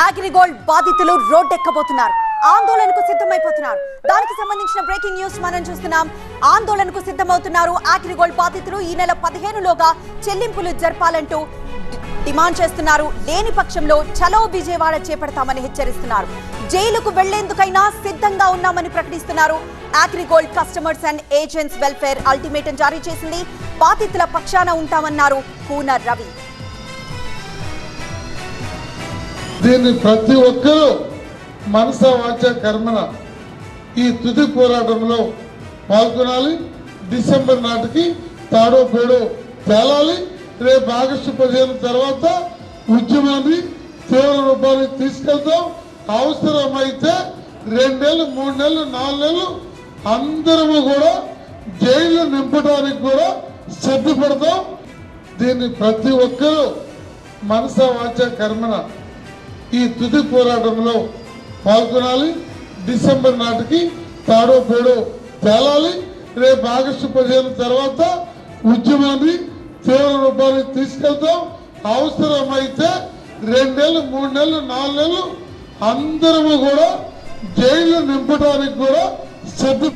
అగ్రిగోల్డ్ బాధితులు రోడ్డెక్కబోతున్నారు. ఆందోళనకు సిద్ధమైపోతున్నారు. దానికి సంబంధించిన బ్రేకింగ్ న్యూస్ మనం చూస్తున్నాం. ఆందోళనకు సిద్ధమవుతున్నారు అగ్రిగోల్డ్ బాధితులు. ఈ నెల 15లోగా చెల్లింపులు జరపాలంటూ డిమాండ్ చేస్తున్నారు. లేని పక్షంలో చలో విజయవాడ చేపడతామని హెచ్చరిస్తున్నారు. జైలుకు వెళ్లేందుకైనా సిద్ధంగా ఉన్నామని ప్రకటిస్తున్నారు. Agrigold customers and agents welfare ultimatum జారీ చేసింది. బాధితుల పక్షాన ఉంటామన్నారు కూన రవి. దీన్ని ప్రతి ఒక్కరూ మనస వాచ కర్మన ఈ తుది పోరాటంలో పాల్గొనాలి. డిసెంబర్ నాటికి తాడో పేడో తేలాలి. రేపు ఆగస్టు 15 తర్వాత ఉద్యమాన్ని తీవ్ర రూపానికి తీసుకెళ్తాం. అవసరమైతే 2 నెలలు 3 నెలలు 4 నెలలు అందరము కూడా జైలు నింపడానికి కూడా సిద్ధపడతాం. దీన్ని ప్రతి ఒక్కరూ మనస వాచ కర్మన ఈ తుది పోరాటంలో పాల్గొనాలి. డిసెంబర్ నాటికి తాడో పేడో తేలాలి. రేపు ఆగస్టు 15 తర్వాత ఉద్యమాన్ని తీవ్ర రూపానికి తీసుకెళ్తాం. అవసరమైతే 2 నెలలు 3 నెలలు 4 నెలలు అందరము కూడా జైలు నింపడానికి కూడా సిద్ధ